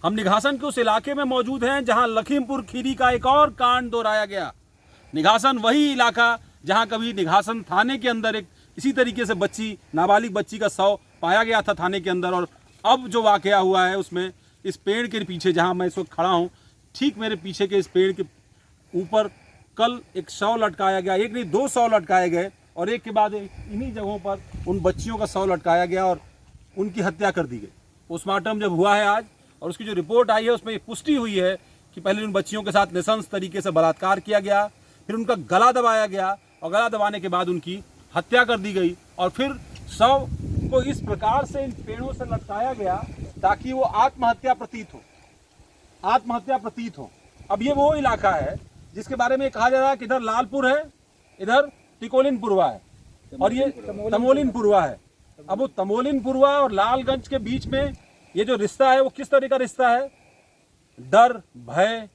हम निघासन के उस इलाके में मौजूद हैं जहां लखीमपुर खीरी का एक और कांड दोहराया गया। निघासन वही इलाका जहां कभी निघासन थाने के अंदर एक इसी तरीके से बच्ची, नाबालिग बच्ची का शव पाया गया था थाने के अंदर। और अब जो वाकया हुआ है उसमें इस पेड़ के पीछे जहां मैं इस वक्त खड़ा हूं, ठीक मेरे पीछे के इस पेड़ के ऊपर कल एक शव लटकाया गया। एक नहीं, 2 शव लटकाए गए और एक के बाद इन्हीं जगहों पर उन बच्चियों का शव लटकाया गया और उनकी हत्या कर दी गई। पोस्टमार्टम जब हुआ है आज और उसकी जो रिपोर्ट आई है उसमें पुष्टि हुई है कि पहले उन बच्चियों के साथ नृशंस तरीके से बलात्कार किया गया, फिर उनका गला दबाया गया और गला दबाने के बाद उनकी हत्या कर दी गई और फिर शव को इस प्रकार से इन पेड़ों से लटकाया गया ताकि वो आत्महत्या प्रतीत हो। अब ये वो इलाका है जिसके बारे में कहा जा रहा है कि इधर लालपुर है, इधर टिकोलिनपुरवा है और ये तमोलिनपुरवा है। अब वो तमोलिनपुरवा और लालगंज के बीच में ये जो रिश्ता है वो किस तरह का रिश्ता है? डर, भय,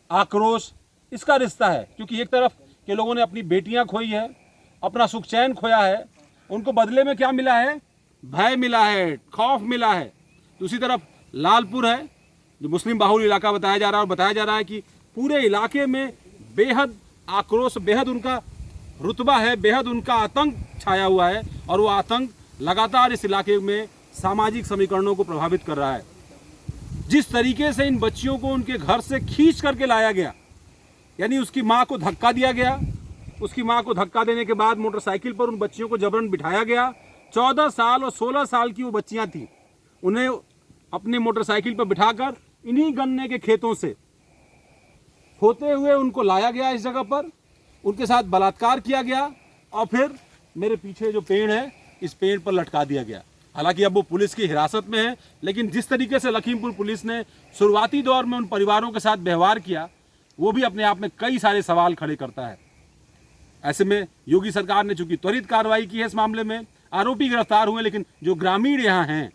आक्रोश, इसका रिश्ता है। क्योंकि एक तरफ के लोगों ने अपनी बेटियां खोई है, अपना सुख चैन खोया है, उनको बदले में क्या मिला है? भय मिला है, खौफ मिला है। दूसरी तरफ लालपुर है जो मुस्लिम बाहुल इलाका बताया जा रहा है और बताया जा रहा है कि पूरे इलाके में बेहद आक्रोश, बेहद उनका रुतबा है, बेहद उनका आतंक छाया हुआ है और वो आतंक लगातार इस इलाके में सामाजिक समीकरणों को प्रभावित कर रहा है। जिस तरीके से इन बच्चियों को उनके घर से खींच करके लाया गया, यानी उसकी माँ को धक्का दिया गया, उसकी माँ को धक्का देने के बाद मोटरसाइकिल पर उन बच्चियों को जबरन बिठाया गया। 14 साल और 16 साल की वो बच्चियाँ थीं। उन्हें अपने मोटरसाइकिल पर बिठाकर इन्हीं गन्ने के खेतों से होते हुए उनको लाया गया इस जगह पर, उनके साथ बलात्कार किया गया और फिर मेरे पीछे जो पेड़ है इस पेड़ पर लटका दिया गया। हालांकि अब वो पुलिस की हिरासत में है, लेकिन जिस तरीके से लखीमपुर पुलिस ने शुरुआती दौर में उन परिवारों के साथ व्यवहार किया वो भी अपने आप में कई सारे सवाल खड़े करता है। ऐसे में योगी सरकार ने चूंकि त्वरित कार्रवाई की है इस मामले में, आरोपी गिरफ्तार हुए, लेकिन जो ग्रामीण यहाँ हैं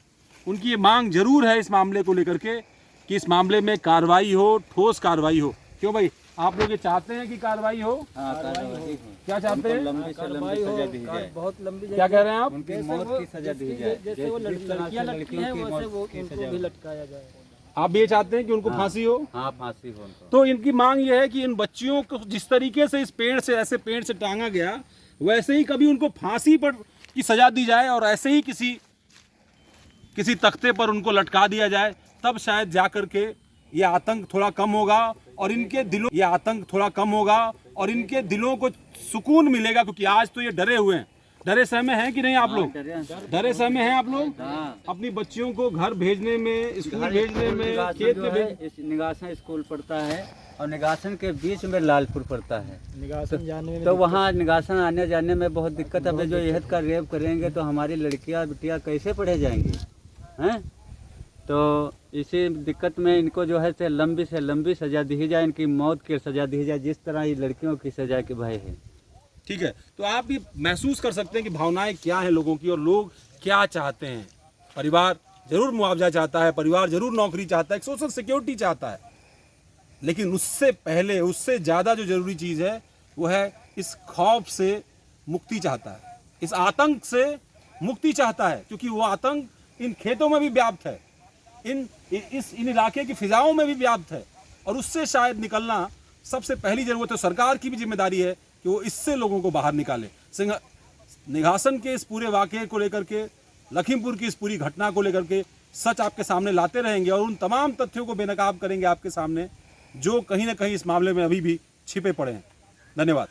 उनकी ये मांग जरूर है इस मामले को लेकर के कि इस मामले में कार्रवाई हो, ठोस कार्रवाई हो। क्यों भाई, आप लोग ये चाहते हैं कि कार्रवाई हो? क्या चाहते हैं? लंबी से लंबी सजा दी जाए। बहुत लंबी। क्या कह रहे हैं आप? उनकी मौत की सजा दी जाए। जैसे वो लड़कियां लटकी हैं वैसे वो उनको भी लटकाया जाए। आप ये चाहते हैं कि उनको फांसी हो? हाँ, फांसी हो उनको। तो इनकी मांग ये है कि इन बच्चियों को जिस तरीके से इस पेड़ से, ऐसे पेड़ से टांगा गया, वैसे ही कभी उनको फांसी पर की सजा दी जाए और ऐसे ही किसी तख्ते पर उनको लटका दिया जाए। तब शायद जाकर के ये आतंक थोड़ा कम होगा और इनके दिलों को सुकून मिलेगा। क्योंकि आज तो ये डरे हुए हैं। डरे सहमे हैं कि नहीं आप लोग? डरे सहमे हैं आप लोग? अपनी बच्चियों को घर भेजने में, स्कूल भेजने में, खेत में निगासन स्कूल पड़ता है और निगासन के बीच में लालपुर पड़ता है। निगासन जाने में तो वहाँ निगासन आने जाने में बहुत दिक्कत है। जो यहद का रेप करेंगे तो हमारी लड़कियाँ बिटियाँ कैसे पढ़े जाएंगी हैं? तो इसी दिक्कत में इनको जो है से लंबी सजा दी जाए, इनकी मौत की सजा दी जाए जिस तरह ये लड़कियों की सजा के भय है। ठीक है, तो आप भी महसूस कर सकते हैं कि भावनाएं क्या हैं लोगों की और लोग क्या चाहते हैं। परिवार जरूर मुआवजा चाहता है, परिवार जरूर नौकरी चाहता है, एक सोशल सिक्योरिटी चाहता है, लेकिन उससे पहले, उससे ज़्यादा जो जरूरी चीज़ है वो है इस खौफ से मुक्ति चाहता है, इस आतंक से मुक्ति चाहता है। क्योंकि वो आतंक इन खेतों में भी व्याप्त है, इन इलाके की फिजाओं में भी व्याप्त है और उससे शायद निकलना सबसे पहली जरूरत है। सरकार की भी जिम्मेदारी है कि वो इससे लोगों को बाहर निकाले। निघासन के इस पूरे वाकये को लेकर के, लखीमपुर की इस पूरी घटना को लेकर के सच आपके सामने लाते रहेंगे और उन तमाम तथ्यों को बेनकाब करेंगे आपके सामने जो कहीं ना कहीं इस मामले में अभी भी छिपे पड़े हैं। धन्यवाद।